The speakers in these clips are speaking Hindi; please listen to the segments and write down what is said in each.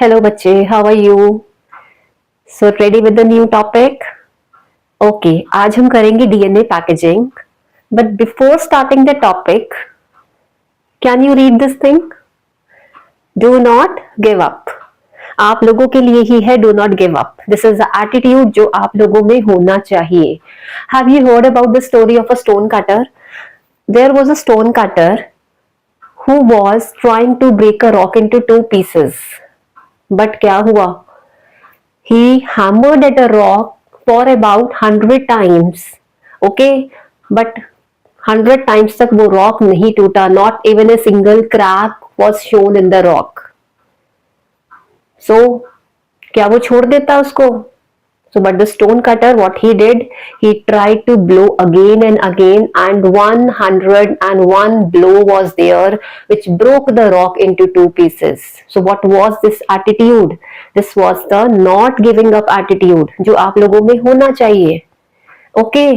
हेलो बच्चे, how are you? So ready with the new topic? Okay, आज हम करेंगे DNA packaging. But before starting the topic, can you read this thing? Do not give up. आप लोगों के लिए ही है do not give up. This is the attitude जो आप लोगों में होना चाहिए. Have you heard about the story of a stone cutter? There was a stone cutter who was trying to break a rock into two pieces. But क्या हुआ? He hammered at a rock for about 100 times. Okay, but 100 times तक वो rock नहीं टूटा. Not even a single crack was shown in the rock. So क्या वो छोड़ देता उसको? So but the stone cutter, what he did, he tried to blow again and 101 blow was there which broke the rock into two pieces. So what was this attitude? This was the not giving up attitude जो आप लोगों में होना चाहिए. Okay,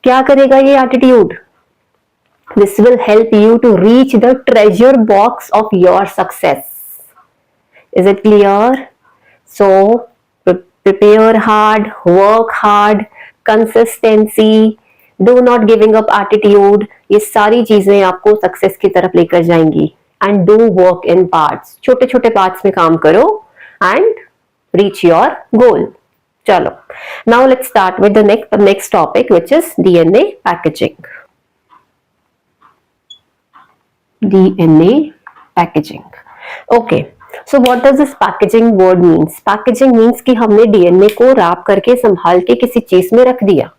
क्या करेगा ये attitude? This will help you to reach the treasure box of your success. Is it clear? So prepare hard, work hard, consistency, do not giving up attitude. ये सारी चीजें आपको सक्सेस की तरफ लेकर जाएंगी. And do work in parts. छोटे छोटे पार्ट्स में काम करो and reach your goal. चलो. Now let's start with the next topic, which is DNA packaging. DNA packaging. Okay. So what does this packaging word means? Packaging means कि हमने डीएनए को रैप करके संभाल के किसी चीज में रख दिया.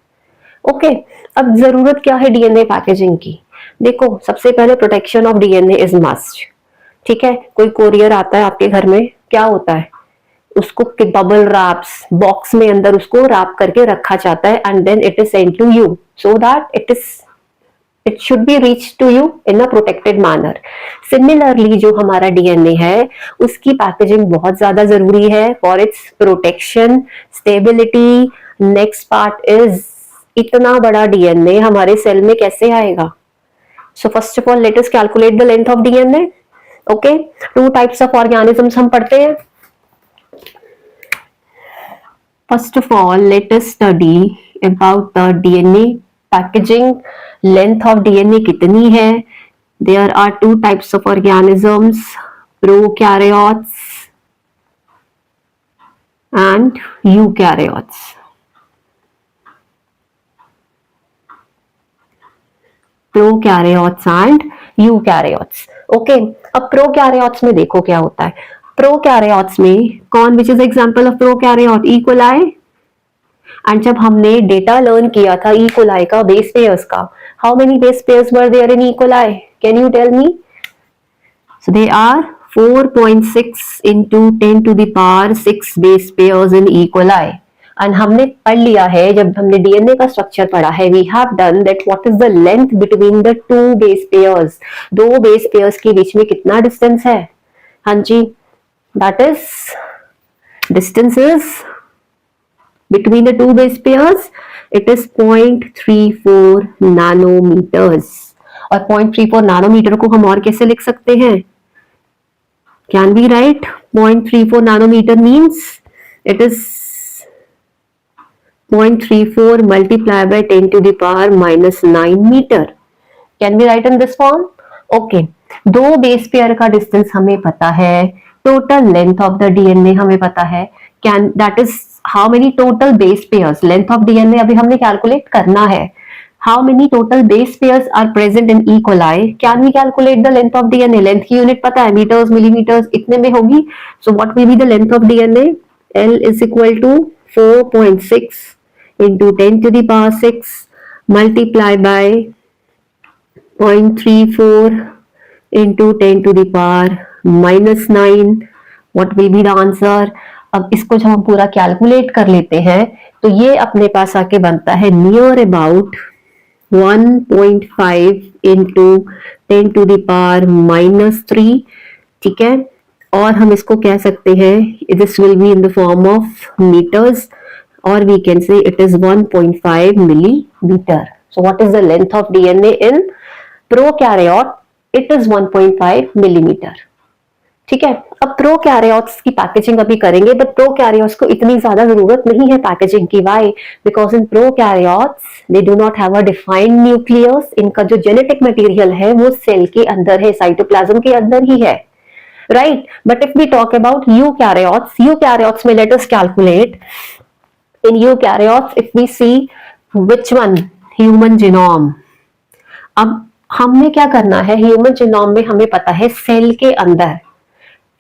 ओके, अब जरूरत क्या है डीएनए पैकेजिंग की? देखो, सबसे पहले protection of DNA is must. ठीक है, कोई कोरियर आता है आपके घर में, क्या होता है? उसको बबल रैप्स बॉक्स में अंदर उसको रैप करके रखा जाता है and then it is send to you so that it should be reached to you in a protected manner. Similarly, जो हमारा डीएनए है उसकी पैकेजिंग बहुत ज्यादा जरूरी है for its protection, stability. Next part is इतना बड़ा डीएनए हमारे सेल में कैसे आएगा? So first of all, let us calculate the length of DNA. Okay, two types of organisms हम पढ़ते हैं. First of all, let us study about the DNA packaging. Length of DNA कितनी है? There are two types of organisms, prokaryotes and eukaryotes. Prokaryotes and eukaryotes. Okay, अब prokaryotes में देखो क्या होता है. Prokaryotes में कौन, which is example of prokaryote? E. coli. And जब हमने डेटा लर्न किया था ई कोलाई का बेस पेयर्स का, how many base pairs were there in E coli? Can you tell me? So they are 4.6 into 10 to the power 6 base pairs in E coli. And हमने पढ़ लिया है, जब हमने डीएनए का स्ट्रक्चर पढ़ा है, we have done that what is the length between the two base pairs. दो बेस पेयर्स के बीच में कितना डिस्टेंस है? हाँ जी, that is distance is between the two base pairs, it is 0.34 nanometers. और 0.34 nanometer को हम और कैसे लिख सकते हैं? Can we write 0.34 nanometer means it is 0.34 multiplied by 10 to the power minus 9 meter. Can we write in this form? Okay. दो बेस पेयर का डिस्टेंस हमें पता है, total length of the DNA हमें पता है. Can that is how many total base pairs? Length of DNA अभी हमने calculate करना है. How many total base pairs are present in E. coli? Can we calculate the length of DNA? Length की यूनिट पता है, meters, millimeters, इतने में होगी. So what will be the length of DNA? L is equal to 4.6 into 10 to the power 6 multiplied by 0.34 into 10 to the power minus 9. What will be the answer? अब इसको जब हम पूरा कैलकुलेट कर लेते हैं तो ये अपने पास आके बनता है near about 1.5 into 10 to the power minus 3. ठीक है, और हम इसको कह सकते हैं this will be in the form of metres, और we can say it is 1.5 millimetre. So what is the length of DNA in prokaryote? It is 1.5 millimetre. ठीक है। अब प्रोकैरियोट्स की पैकेजिंग अभी करेंगे, बट प्रोकैरियोट्स को इतनी ज्यादा जरूरत नहीं है पैकेजिंग की। Why? Because in prokaryotes they do not have a defined nucleus. इनका जो जेनेटिक मटेरियल है वो सेल के अंदर है, साइटोप्लाज्म के अंदर ही है, right. But if we talk about eukaryotes, eukaryotes में let us calculate in eukaryotes if we see which one, human genome. अब हमने क्या करना है, ह्यूमन जीनोम में हमें पता है सेल के अंदर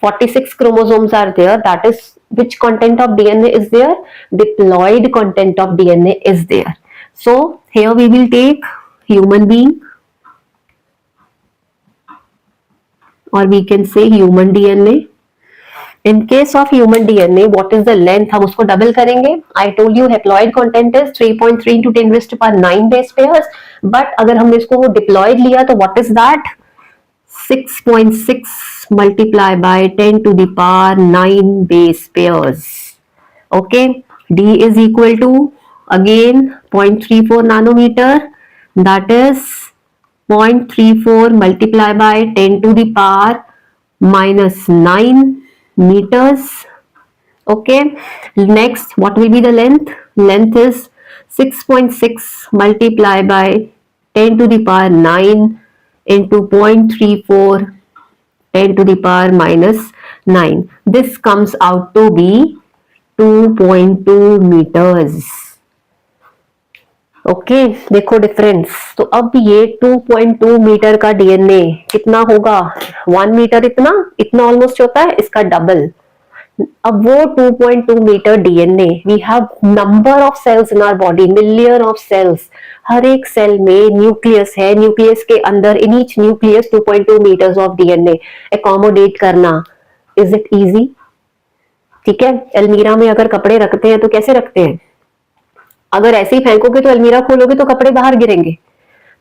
46 chromosomes are there. That is, which content of DNA is there? Diploid content of DNA is there. So here we will take human being, or we can say human DNA. In case of human DNA, what is the length? हम उसको डबल करेंगे. I told you haploid content is 3.3 into 10 raised to power 9 base pairs. But अगर हमने इसको diploid लिया तो what is that? 6.6 multiply by 10 to the power 9 base pairs. Okay, D is equal to again 0.34 nanometer. That is 0.34 multiply by 10 to the power minus 9 meters. Okay, next what will be the length? Length is 6.6 multiply by 10 to the power 9 into 0.34 10 to the power minus 9. This comes out to be 2.2 meters. Okay, देखो डिफरेंस। तो अब ये 2.2 मीटर का डीएनए कितना होगा? 1 मीटर इतना ऑलमोस्ट होता है, इसका डबल। अब वो 2.2 metre DNA, we have number of cells in our body, million of cells. हर एक सेल में न्यूक्लियस है, न्यूक्लियस के अंदर in each nucleus 2.2 metres of DNA accommodate करना, इज इट इजी? ठीक है। अलमीरा में अगर कपड़े रखते हैं तो कैसे रखते हैं? अगर ऐसे ही फेंकोगे तो अलमीरा खोलोगे तो कपड़े बाहर गिरेंगे।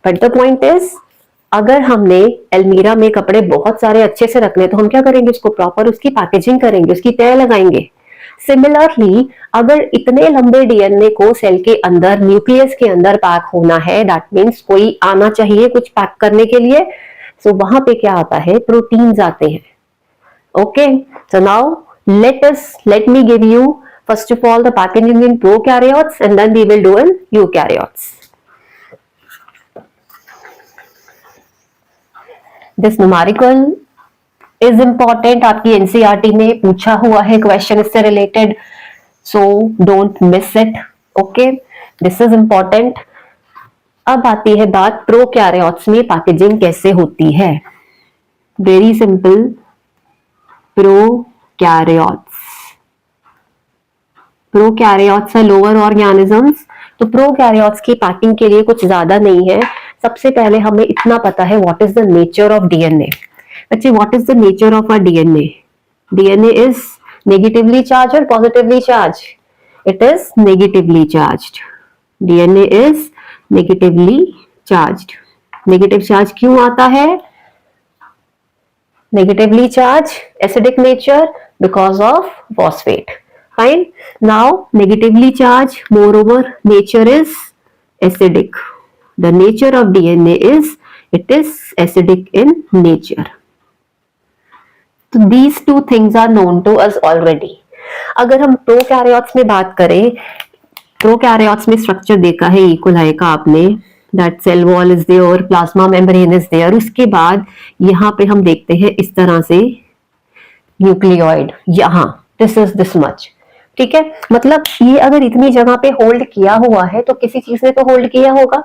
बट द पॉइंट इज, अगर हमने अलमीरा में कपड़े बहुत सारे अच्छे से रखने तो हम क्या करेंगे? उसको प्रॉपर उसकी पैकेजिंग करेंगे, उसकी तय लगाएंगे। सिमिलरली अगर इतने लंबे डीएनए को सेल के अंदर, न्यूक्लियस के अंदर पैक होना है, दैट मीन्स कोई आना चाहिए कुछ पैक करने के लिए। सो वहां पे क्या आता है? प्रोटीन्स आते हैं। Okay, so now let me give you first of all the packaging in prokaryotes and then we will do in eukaryotes. This numerical is important, आपकी एनसीईआरटी में पूछा हुआ है क्वेश्चन इससे related, so don't miss it. Okay, this is important. अब आती है बात प्रोकैरियोट्स में पैकेजिंग कैसे होती है। वेरी सिंपल, प्रोकैरियोट्स है लोअर ऑर्गेनिजम्स। तो प्रोकैरियोट्स की पैकिंग के लिए कुछ ज्यादा नहीं है। सबसे पहले हमें इतना पता है what is the nature of DNA. बच्चे, what is the nature of a DNA? DNA is negatively charge और positively charge? It is negatively charged. DNA is negatively charged. Negative charge क्यों आता है? negatively charged, acidic nature because of phosphate. Fine. Now negatively charged, moreover nature is acidic. The nature of DNA is, it is acidic in nature. So these two things are known to us already. अगर हम प्रोकैरियोट्स में बात करें, प्रोकैरियोट्स में स्ट्रक्चर देखा है E. coli का आपने, that cell wall is there, plasma membrane is there. उसके बाद यहाँ पे हम देखते हैं इस तरह से न्यूक्लियोइड, यहाँ this is this much. ठीक है, मतलब ये अगर इतनी जगह पे होल्ड किया हुआ है तो किसी चीज ने तो होल्ड किया होगा।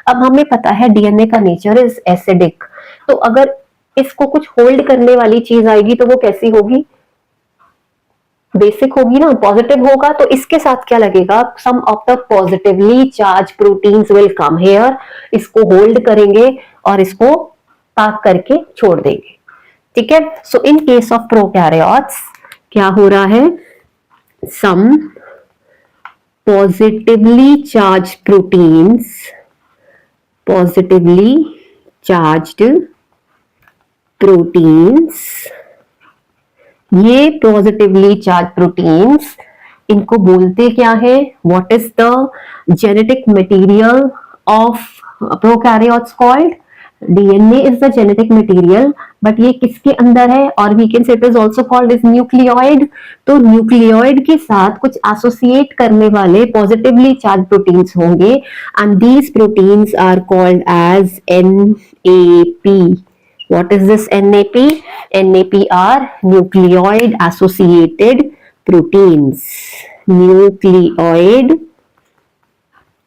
अब हमें पता है डीएनए का नेचर इज एसिडिक, तो अगर इसको कुछ होल्ड करने वाली चीज आएगी तो वो कैसी होगी? बेसिक होगी ना, पॉजिटिव होगा। तो इसके साथ क्या लगेगा? Some of the positively charge proteins will come here, इसको होल्ड करेंगे और इसको पैक करके छोड़ देंगे। ठीक है। So in case of prokaryotes क्या हो रहा है? Some positively charge proteins, positively charged proteins, ये पॉजिटिवली चार्ज प्रोटीन्स, इनको बोलते क्या है? What is the genetic material of prokaryotes called? DNA is the genetic material but ये किसके अंदर है, और we can say it is also called as nucleoid. तो न्यूक्लियोइड के साथ कुछ एसोसिएट करने वाले पॉजिटिवली चार्ज प्रोटीन्स होंगे, and these proteins are called as NAP. What is this NAP? NAP are nucleoid associated proteins. Nucleoid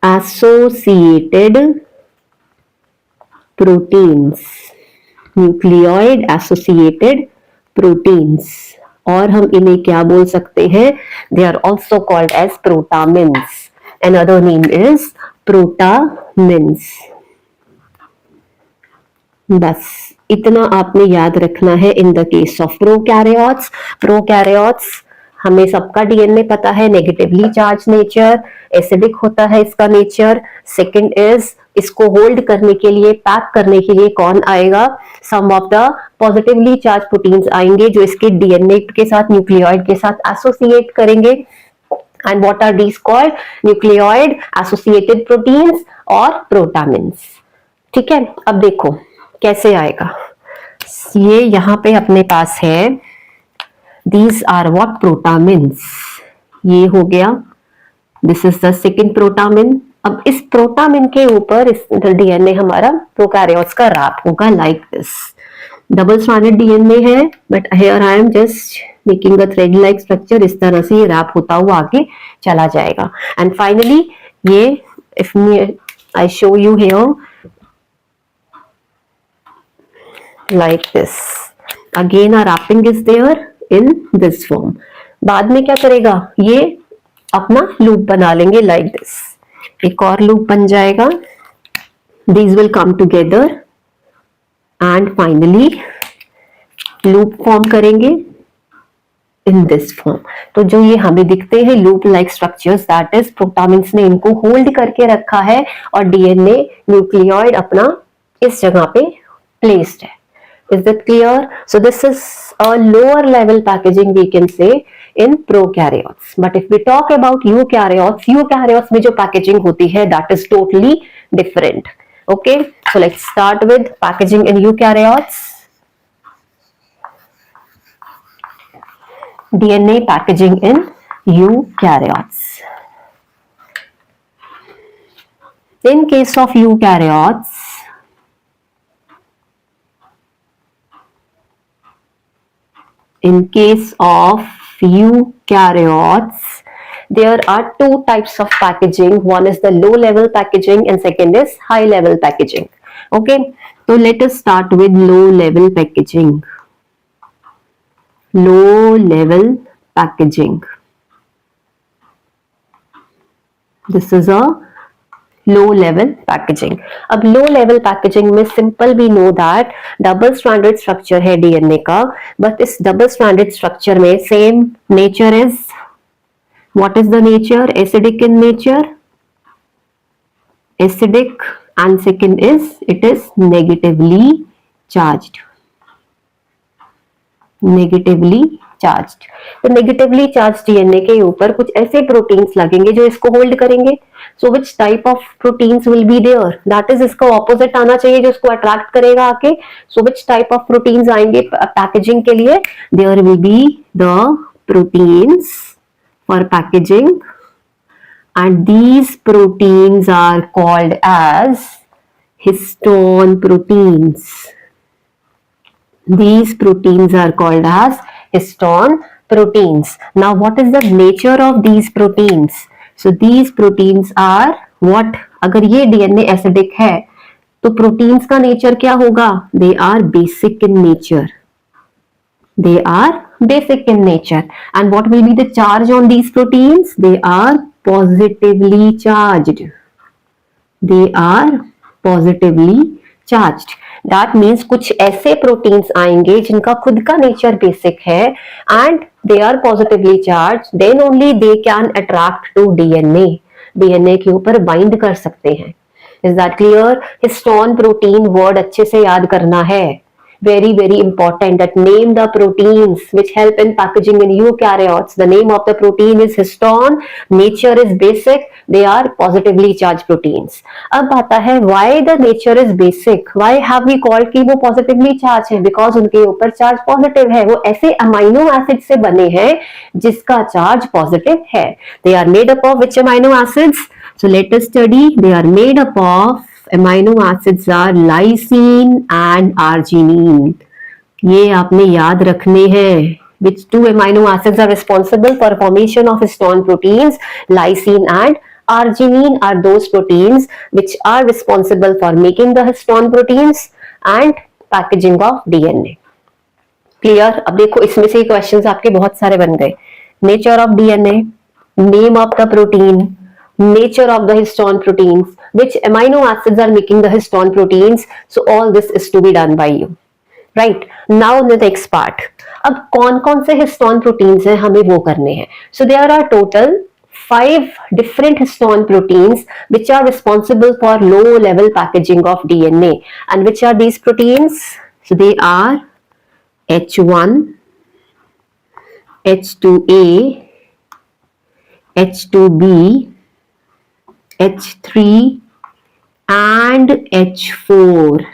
associated proteins. Nucleoid associated proteins. और हम इन्हें क्या बोल सकते हैं? They are also called as protamins. Another name is protamins. बस इतना आपने याद रखना है in the case of prokaryotes. Prokaryotes हमें सबका डीएनए पता है, नेगेटिवली चार्ज नेचर, एसिडिक होता है इसका नेचर। सेकंड इज इसको होल्ड करने के लिए, पैक करने के लिए कौन आएगा? Some of the positively charge proteins आएंगे जो इसके डीएनए के साथ, न्यूक्लियोइड के साथ एसोसिएट करेंगे। And what are these called? Nucleoid associated proteins और प्रोटामिन्स। ठीक है, अब देखो कैसे आएगा। ये यहां पे अपने पास है, दीज आर व्हाट? प्रोटामिन्स। ये हो गया, this is the second protamine. अब इस प्रोटामिन के ऊपर इस डीएनए हमारा प्रोकैरियोट्स का रैप होगा like this. Double stranded DNA है, but here I am just making the thread like structure. इस तरह से ये रैप होता हुआ आगे चला जाएगा। एंड फाइनली ये, if I show you here like this, again our wrapping is there in this form. बाद में क्या करेगा? ये अपना लूप बना लेंगे like this, एक और लूप बन जाएगा। these will come together and finally loop form करेंगे in this form. तो जो ये हमें दिखते हैं loop like structures, that is protamines ने इनको होल्ड करके रखा है और डीएनए न्यूक्लियोइड अपना इस जगह पे प्लेस्ड है। Is that clear? So this is a lower level packaging we can say in prokaryotes. But if we talk about eukaryotes, eukaryotes में जो packaging होती है that is totally different. Okay, so let's start with packaging in eukaryotes. DNA packaging in eukaryotes. In case of eukaryotes, in case of eukaryotes, there are two types of packaging. One is the low level packaging and second is high level packaging. Okay, so let us start with low level packaging. Low level packaging. This is a low level packaging. अब लो लेवल पैकेजिंग में simple we know that double stranded structure है डीएनए का, बट इस डबल स्ट्रैंडेड स्ट्रक्चर में same nature is, what is the nature? Acidic in nature, acidic, and second is it is negatively charged. Negatively charged. तो नेगेटिवली चार्ज डीएनए के ऊपर कुछ ऐसे प्रोटीन्स लगेंगे जो इसको होल्ड करेंगे। So which type of proteins will be there? That is इसका ऑपोजिट आना चाहिए जो इसको अट्रैक्ट करेगा आके। So which type of proteins आएंगे पैकेजिंग के लिए? There will be the proteins for packaging and these proteins are called as histone proteins. These proteins are called as histone proteins. Now what is the nature of these proteins? So these proteins are what? अगर ये DNA acidic है तो proteins का nature क्या होगा? They are basic in nature. They are basic in nature. And what will be the charge on these proteins? They are positively charged. They are positively charged. That means कुछ ऐसे प्रोटीन्स आएंगे जिनका खुद का नेचर बेसिक है and they are positively charge, then only they can attract to DNA. DNA के ऊपर बाइंड कर सकते हैं। Is that clear? Histone protein word अच्छे से याद करना है very important, that name the proteins which help in packaging in eukaryotes. The name of the protein is histone, nature is basic, they are positively charged proteins. अब आता है why the nature is basic, why have we called कि वो positively charged है, because उनके ऊपर charge positive है, वो ऐसे amino acid से बने हैं जिसका charge positive है. They are made up of which amino acids? So let us study. They are made up of amino acids are lysine and arginine. ये आपने याद रखने हैं. Which two amino acids are responsible for formation of histone proteins? Lysine and arginine are those proteins which are responsible for making the histone proteins and packaging of DNA. Clear? अब देखो इसमें से क्वेश्चंस आपके बहुत सारे बन गए. Nature of DNA, name of the protein, nature of the histone proteins, which amino acids are making the histone proteins. So all this is to be done by you. Right? Now the next part. अब कौन कौन से histone proteins हैं हमें वो करने हैं. So there are total 5 different histone proteins which are responsible for low level packaging of DNA. And which are these proteins? So they are H1, H2A, H2B, H3 and H4.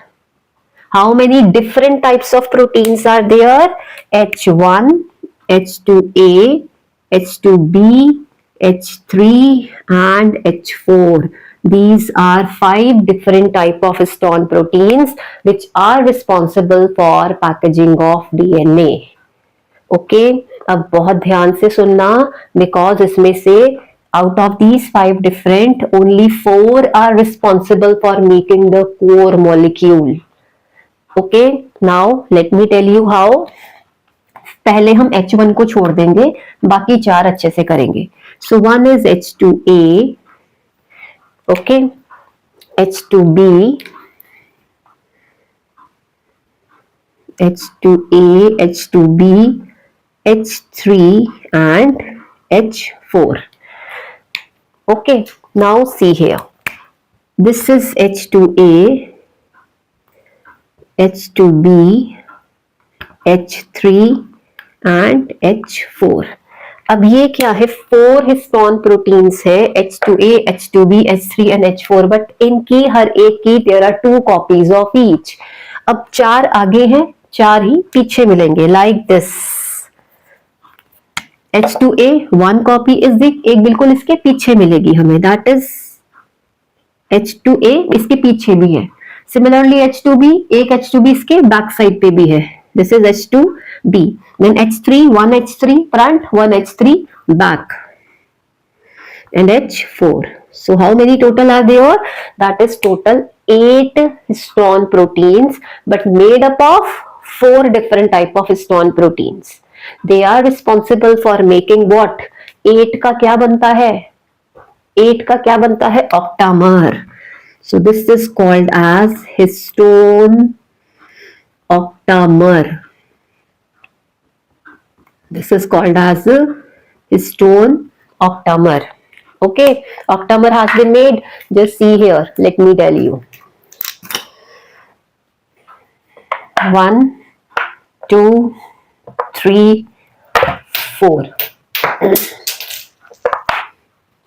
How many different types of proteins are there? H1, H2A, H2B, H3 and H4. These are 5 different type of histone proteins which are responsible for packaging of DNA. Okay? अब बहुत ध्यान से सुनना, because इसमें से out of these 5 different, only 4 are responsible for making the core molecule. Okay, now let me tell you how. पहले हम H1 को छोड़ देंगे, बाकी 4 अच्छे से करेंगे. So one is H2A, okay, H2B, H2A, H2B, H3 and H4. Okay, now see here. This is H2A, H2B, H3 and H4. अब ये क्या है? 4 हिस्टोन प्रोटीन्स है, H2A, H2B, H3 and H4. But इनकी हर एक की there are 2 copies of each. अब 4 आगे हैं, 4 ही पीछे मिलेंगे. Like this. H2A 1 copy is the, एक बिल्कुल इसके पीछे मिलेगी हमें. That is H2A इसके पीछे भी है. Similarly H2B, एक H2B इसके बैक साइड पे भी है. This is H2B. Then H3, 1 H3 front, 1 H3 back. And H4. So how many total are there? That is total 8 histone proteins, but made up of 4 different type of histone proteins. They are responsible for making what? 8 का क्या बनता है? 8 का क्या बनता है? Octamer. So this is called as histone octamer. This is called as histone octamer. Okay, octamer has been made. Just see here. Let me tell you. 1, 2, 3, 4.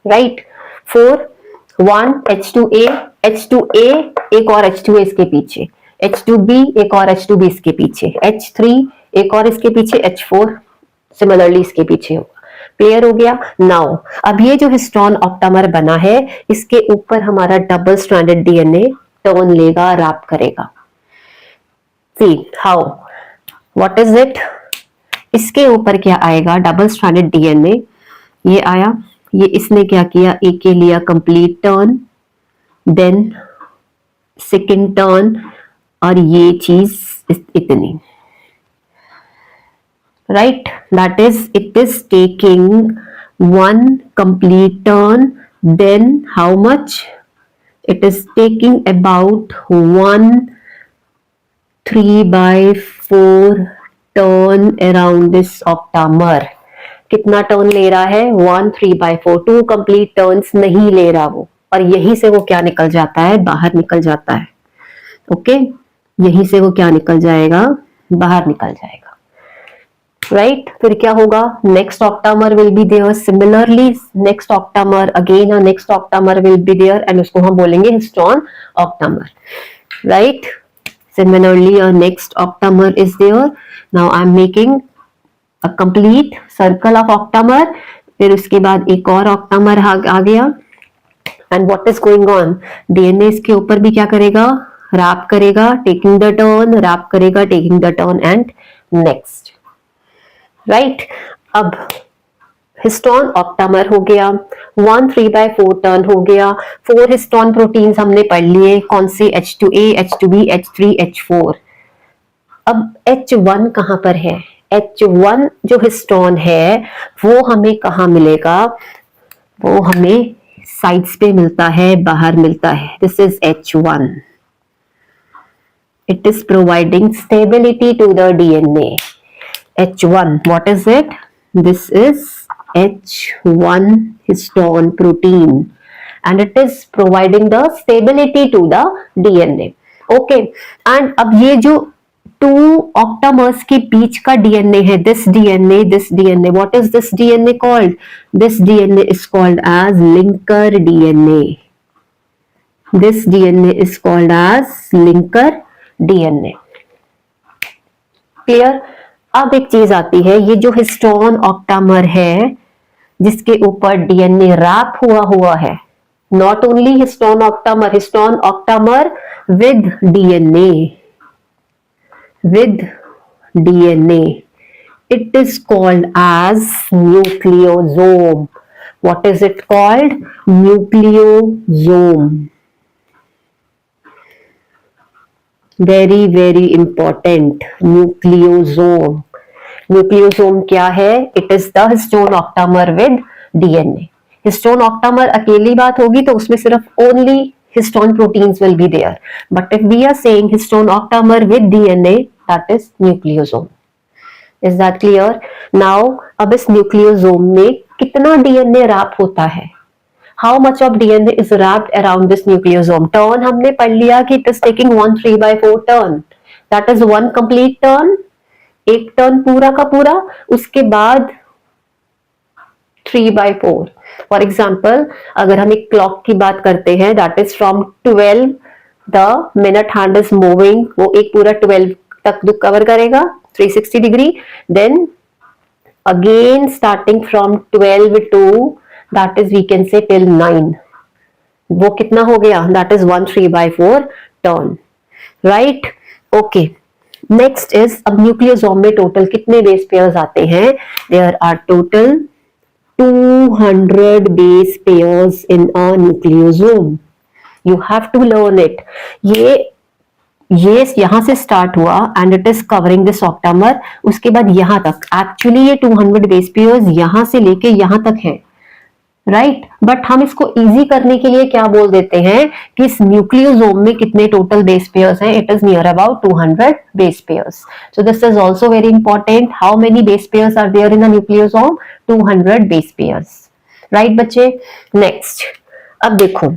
Right? 4, 1 H2A, H2A एक और H2A इसके पीछे, H2B एक और H2B इसके पीछे, H3 एक और इसके पीछे, H4 सिमिलरली इसके पीछे होगा. क्लियर हो गया? नाउ अब ये जो हिस्टोन ऑक्टामर बना है, इसके ऊपर हमारा डबल स्ट्रैंडेड डीएनए टर्न लेगा, रैप करेगा. See how, what is it? इसके ऊपर क्या आएगा? Double stranded DNA. ये आया, ये इसने क्या किया? ए के लिया complete turn, then second turn, और ये चीज इतनी. Right, that is, it is taking 1 complete turn, then how much? It is taking about 1 3/4 turn around this octamer. कितना टर्न ले रहा है? 1 3/4. 2 complete turns नहीं ले रहा वो, और यहीं से वो क्या निकल जाता है? बाहर निकल जाता है. ओके, यहीं से वो क्या निकल जाएगा, बाहर निकल जाएगा, राइट फिर क्या होगा, next octamer will be there, similarly next octamer again a next octamer will be there and उसको हम बोलेंगे histone octamer, right similarly a next octamer is there, now I am making a complete circle of octamer, फिर उसके बाद एक और ऑक्टामर आ गया and what is going on, DNA इसके ऊपर भी क्या करेगा, रैप करेगा, टेकिंग द टर्न, रैप करेगा, taking the turn and next, right अब हिस्टोन ऑक्टामर हो गया, 1 3/4 टर्न हो गया, 4 हिस्टोन प्रोटीन्स हमने पढ़ लिए, कौन से, H2A, H2B, H3, H4। अब H1 कहां पर है, H1 जो हिस्टोन है वो हमें कहां मिलेगा, वो हमें साइड्स पे मिलता है, बाहर मिलता है, this is H1, it is providing stability to the DNA, H1, what is it, this is H1 histone protein and it is providing the stability to the DNA, okay, and अब ये जो 2 octamers के बीच का DNA है, this DNA, what is this DNA called, this DNA is called as linker DNA, this DNA is called as linker DNA, clear. अब एक चीज आती है, ये जो हिस्टोन ऑक्टामर है जिसके ऊपर डीएनए रैप हुआ है, not only histone octamer with DNA, it is called as nucleosome, what is it called, nucleosome, very very important, nucleosome, nucleosome क्या है, it is the histone octamer with DNA, histone octamer अकेली बात होगी तो उसमें सिर्फ only histone proteins will be there, but if we are saying histone octamer with DNA that is nucleosome, is that clear. Now अब इस न्यूक्लियोसोम में कितना डीएनए रैप होता है, how much of DNA is wrapped around this nucleosome, turn हमने पढ़ लिया कि it is taking 1 3/4 turn, that is one complete turn, एक टर्न पूरा का पूरा, उसके बाद 3/4, फॉर एग्जाम्पल अगर हम एक क्लॉक की बात करते हैं, that is from 12 the minute hand is moving, वो एक पूरा 12 तक कवर करेगा 360 degree, then again starting from 12 to that is we can say till 9, वो कितना हो गया, that is 1 3/4 turn, right, okay, next is अब न्यूक्लियोसोम में टोटल कितने बेस पेयर्स आते हैं, there are total 200 base pairs in a nucleosome, you have to learn it, ये यहां से स्टार्ट हुआ and it is covering this octamer, उसके बाद यहां तक, एक्चुअली ये 200 बेस पेयर्स यहां से लेके यहां तक है, राइट, बट हम इसको इजी करने के लिए क्या बोल देते हैं कि इस न्यूक्लियोसोम में कितने टोटल बेस पेयर्स हैं, it is near about 200 base pairs, so this is also very important, how many base pairs are there in a nucleosome, 200 base pairs, right बच्चे। नेक्स्ट अब देखो,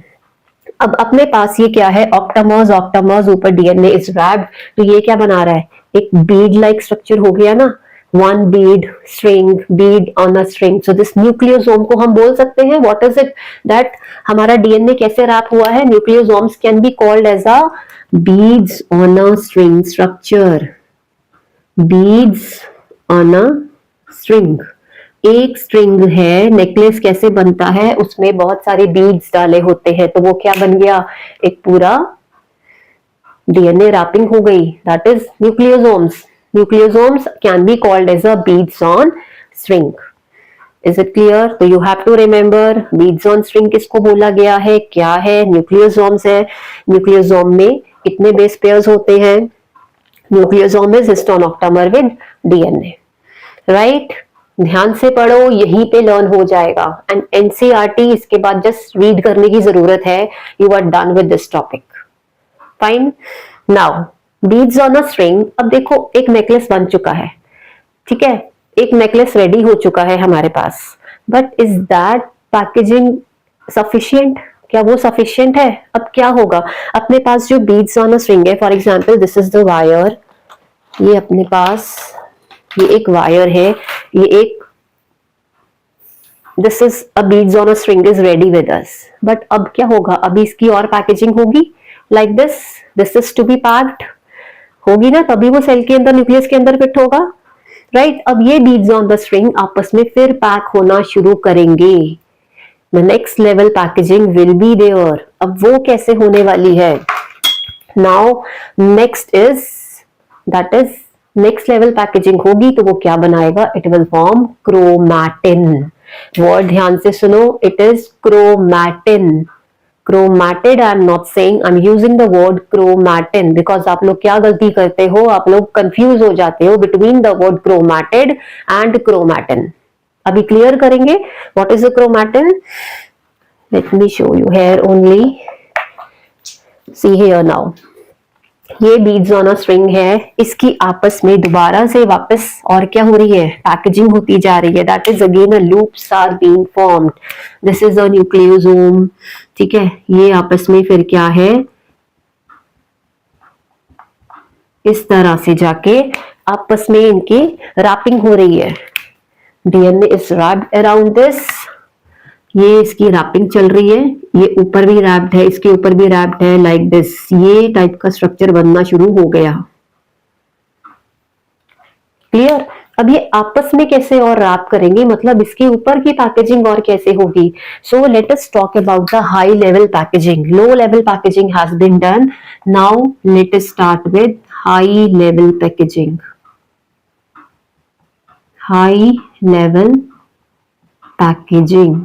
अब अपने पास ये क्या है, ऑक्टामर्स ऊपर डीएनए इज रैप्ड, तो ये क्या बना रहा है, एक बीड लाइक स्ट्रक्चर हो गया ना, one bead on a string, so this nucleosome को हम बोल सकते हैं, what is it that हमारा डीएनए कैसे रैप हुआ है, nucleosomes can be called as a beads on a string structure, beads on a string, एक स्ट्रिंग है, नेकलेस कैसे बनता है, उसमें बहुत सारे बीड्स डाले होते हैं, तो वो क्या बन गया, एक पूरा डीएनए रैपिंग हो गई, that is nucleosomes, nucleosomes can be called as a beads on string, is it clear, तो you have to remember beads on string किसको बोला गया है, क्या है, nucleosomes है, nucleosome में कितने base pairs होते हैं, nucleosome is histone octamer with DNA, right, ध्यान से पढ़ो, यहीं पे लर्न हो जाएगा, एंड एनसीईआरटी इसके बाद जस्ट रीड करने की जरूरत है, you are done with this topic, fine. Now beads on a string, अब देखो एक नेकलेस बन चुका है, ठीक है, एक नेकलेस रेडी हो चुका है हमारे पास, but is that packaging sufficient, क्या वो सफिशिएंट है? अब क्या होगा, अपने पास जो बीड्स ऑन अ स्ट्रिंग है, for example this is the wire, ये अपने पास ये एक वायर है, ये एक this is a beads on a string is ready with us. But अब क्या होगा, अभी इसकी और पैकेजिंग होगी like this is to be packed, होगी ना, तभी वो सेल के अंदर, न्यूक्लियस के अंदर फिट होगा, राइट? अब ये बीड्स ऑन द स्ट्रिंग आपस में फिर पैक होना शुरू करेंगे। The next level packaging will be there. अब वो कैसे होने वाली है? Now next is that is next level packaging होगी तो वो क्या बनाएगा? It will form chromatin. Word ध्यान से सुनो, it is chromatin. Chromatid I am not saying, I am using the word chromatin because आप लोग क्या गलती करते हो, आप लोग कंफ्यूज हो जाते हो between the word chromatid and chromatin. अभी क्लियर करेंगे what is the chromatin. Let me show you here only, see here now, ये बीड्स ऑन अ स्ट्रिंग है, इसकी आपस में दोबारा से वापस और क्या हो रही है? पैकेजिंग होती जा रही है। That is again a loops are being formed. This is a nucleosome, ठीक है, ये आपस में फिर क्या है, इस तरह से जाके आपस में इनकी रैपिंग हो रही है। DNA is wrapped around this, ये इसकी रैपिंग चल रही है, ये ऊपर भी रैप्ड है, इसके ऊपर भी रैप्ड है, लाइक दिस, ये टाइप का स्ट्रक्चर बनना शुरू हो गया। क्लियर? अब ये आपस में कैसे और रैप करेंगे, मतलब इसके ऊपर की पैकेजिंग और कैसे होगी? So let us talk about the high level packaging. Low level packaging has been done, now let us start with high level packaging. High level packaging.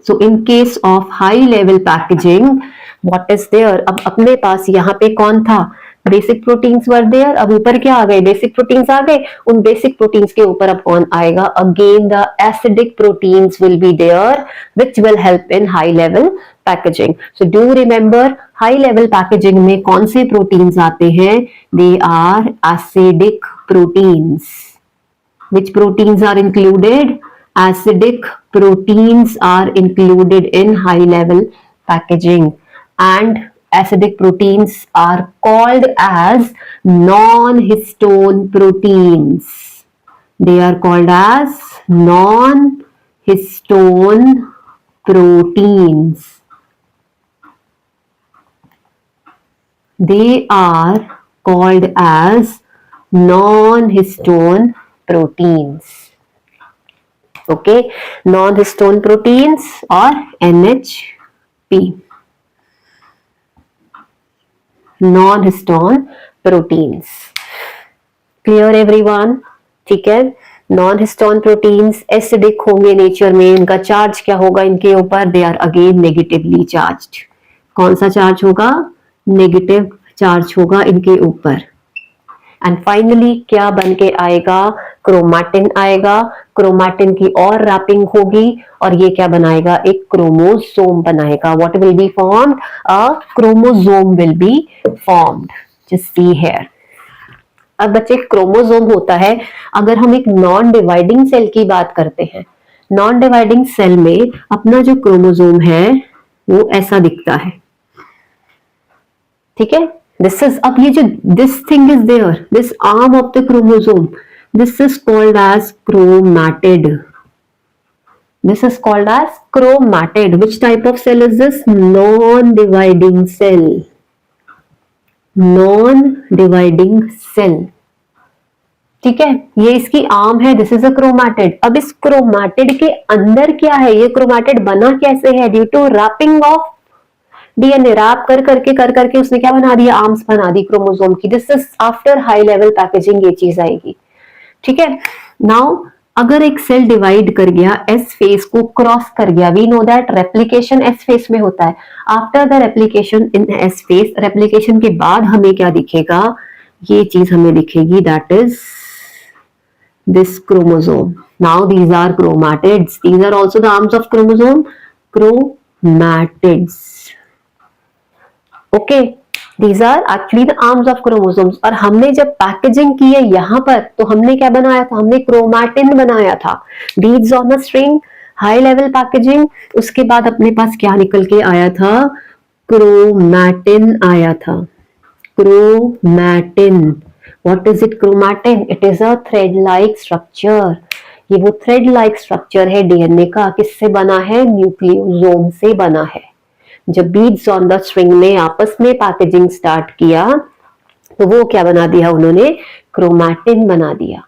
So in case of high level packaging, what is there? अब अपने पास यहाँ पे कौन था? Basic proteins were there. अब ऊपर क्या आ गए? बेसिक प्रोटीन्स आ गए। उन बेसिक प्रोटीन्स के ऊपर अब कौन आएगा? Again the acidic proteins will be there which will help in high level packaging. So do remember, high level packaging में कौन से प्रोटीन्स आते हैं? They are acidic proteins. Which proteins are included? Acidic proteins are included in high level packaging, and acidic proteins are called as non-histone proteins. They are called as non-histone proteins. They are called as non-histone proteins. Okay, non-histone proteins or NHP, non-histone proteins. Clear everyone? ठीक है, non-histone proteins एसिडिक होंगे नेचर में, इनका चार्ज क्या होगा इनके ऊपर? They are again negatively charged. कौन सा चार्ज होगा? नेगेटिव चार्ज होगा इनके ऊपर। एंड फाइनली क्या बन के आएगा? क्रोमैटिन आएगा। क्रोमैटिन की और रैपिंग होगी और ये क्या बनाएगा? एक क्रोमोसोम बनाएगा। What will be formed? A chromosome will be formed. Just see here. अब बच्चे, क्रोमोसोम होता है, अगर हम एक नॉन डिवाइडिंग सेल की बात करते हैं, नॉन डिवाइडिंग सेल में अपना जो क्रोमोसोम है वो ऐसा दिखता है, ठीक है। This is, अब ये जो this thing is there, this arm of the chromosome, this is called as chromatid. This is called as chromatid. Which type of cell is this? Non-dividing cell. Non-dividing cell. ठीक है, ये इसकी आर्म है, दिस इज अ क्रोमैटिड। अब इस क्रोमैटिड के अंदर क्या है? ये क्रोमैटिड बना कैसे है? Due to wrapping of DNA. रैप कर करके उसने क्या बना दिया? आर्म्स बना दी क्रोमोसोम की। This is after high level packaging ये चीज आएगी, ठीक है। नाउ अगर एक सेल डिवाइड कर गया, एस फेज को क्रॉस कर गया, we know that replication S phase में होता है। After the replication in S phase, replication के बाद हमें क्या दिखेगा? ये चीज हमें दिखेगी, that is this chromosome. Now these are chromatids, these are also the arms of chromosome, chromatids. Okay, These are actually the arms of chromosomes. और हमने जब पैकेजिंग की है यहाँ पर, तो हमने क्या बनाया था? हमने क्रोमैटिन बनाया था. Beads on a string, high level packaging. उसके बाद अपने पास क्या निकल के आया था? क्रोमैटिन आया था. Chromatin. What is it? Chromatin. It is a thread-like structure. ये वो थ्रेड-लाइक स्ट्रक्चर है डीएनए का. किससे बना है? न्यूक्लियोसोम से बना है. जब बीड्स ऑन द स्ट्रिंग ने आपस में पैकेजिंग स्टार्ट किया, तो वो क्या बना दिया उन्होंने? क्रोमैटिन बना दिया.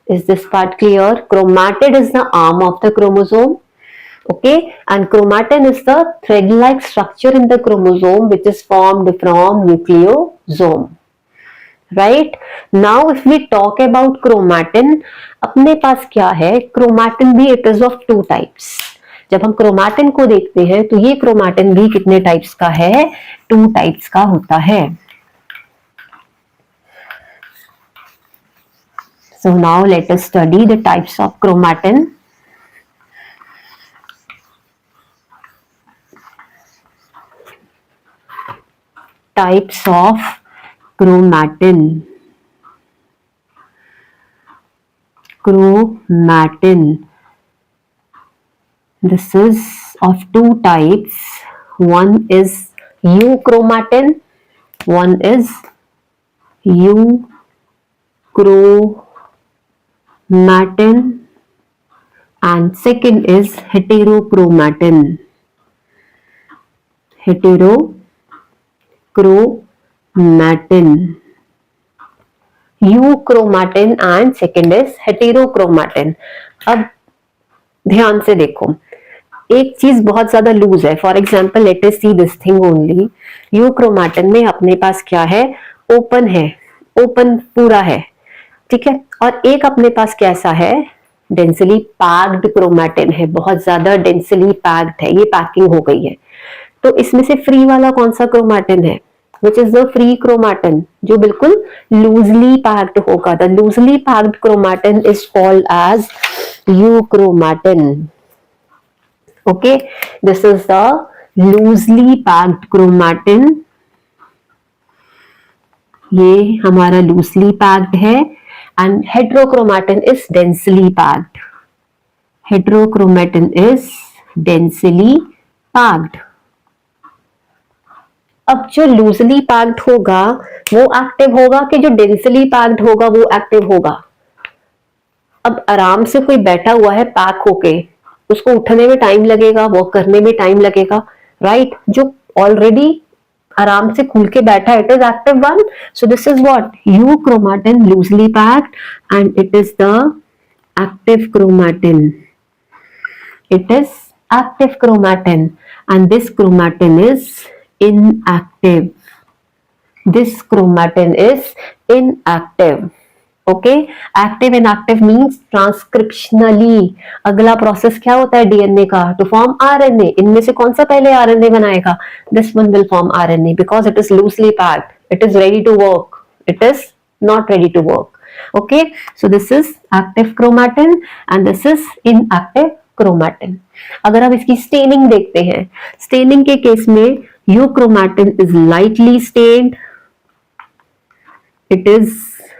Is this part clear? Chromatid is the arm of the chromosome. Okay, and chromatin is the thread-like structure in the chromosome which is formed from nucleosome. Right? Now if we talk about chromatin, अपने पास क्या है? Chromatin भी it is of two types. जब हम क्रोमैटिन को देखते हैं तो ये क्रोमैटिन भी कितने टाइप्स का है? 2 टाइप्स का होता है. So now let us study the types of chromatin. Types of chromatin. Chromatin. This is of 2 types. One is euchromatin. One is euchromatin. And second is heterochromatin. Heterochromatin. Euchromatin and second is heterochromatin. अब ध्यान से देखो, एक चीज बहुत ज्यादा लूज है. For example let us see this thing only. Euchromatin में अपने पास क्या है? ओपन है, ओपन पूरा है, ठीक है. और एक अपने पास कैसा है? डेंसली पैक्ड क्रोमैटिन है, बहुत ज्यादा डेंसली पैक्ड है, ये पैकिंग हो गई है. तो इसमें से फ्री वाला कौन सा क्रोमैटिन है? Which is the free chromatin, जो बिल्कुल loosely packed होगा. The loosely packed chromatin is called as euchromatin. Okay, this is the loosely packed chromatin. ये हमारा loosely packed है. And heterochromatin is densely packed. Heterochromatin is densely packed. अब जो लूजली पैक्ड होगा वो एक्टिव होगा कि जो डेंसली पैक्ड होगा वो एक्टिव होगा? अब आराम से कोई बैठा हुआ है पैक होके, उसको उठने में टाइम लगेगा, वॉक करने में टाइम लगेगा, राइट? जो ऑलरेडी आराम से खुल के बैठा है, it is active one. So this is what? Euchromatin, loosely packed, and it is the active chromatin. It is active chromatin, and this chromatin is inactive. This chromatin is inactive. Okay, active inactive means transcriptionally. अगला प्रोसेस क्या होता है डीएनए का? To form RNA. इनमें से कौन सा पहले आरएनए बनाएगा? This one will form RNA because it is loosely packed. It is ready to work. It is not ready to work. Okay, so this is active chromatin and this is inactive chromatin. अगर आप इसकी स्टेनिंग देखते हैं, स्टेनिंग के केस में euchromatin is lightly stained. It is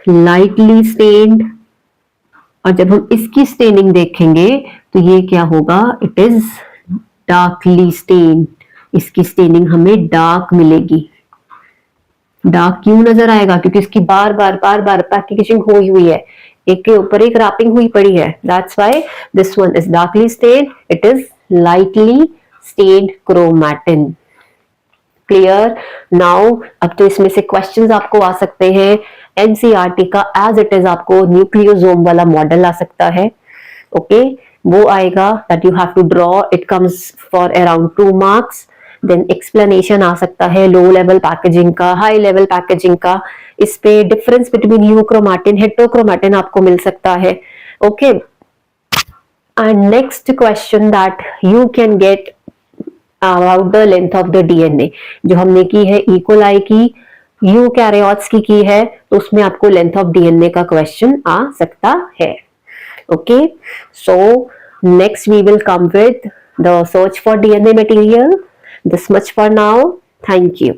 lightly stained. और जब हम इसकी स्टेनिंग देखेंगे तो ये क्या होगा? It is darkly stained. इसकी स्टेनिंग हमें डार्क मिलेगी. डार्क क्यों नजर आएगा? क्योंकि इसकी बार बार पैकेजिंग हुई है, एक के ऊपर एक रैपिंग हुई पड़ी है. That's why this one is darkly stained. It is lightly stained chromatin. Clear? Now अब तो इसमें से क्वेश्चंस आपको आ सकते हैं. एनसीईआरटी का एज इट इज आपको न्यूक्लियोसोम वाला मॉडल आ सकता है. ओके, वो आएगा that you have to draw. It comes for around 2 marks. Then explanation आ सकता है लो लेवल पैकेजिंग का, हाई लेवल पैकेजिंग का. इस पे डिफरेंस बिटवीन यूक्रोमैटिन, हेटेरोक्रोमैटिन आपको मिल सकता है. Okay, and next question that you can get about the length of the DNA, जो हमने की है इकोलाई की, यूकैरियोट्स की है, तो उसमें आपको लेंथ ऑफ डीएनए का क्वेश्चन आ सकता है. Okay, so next we will come with the search for DNA material. This much for now. Thank you.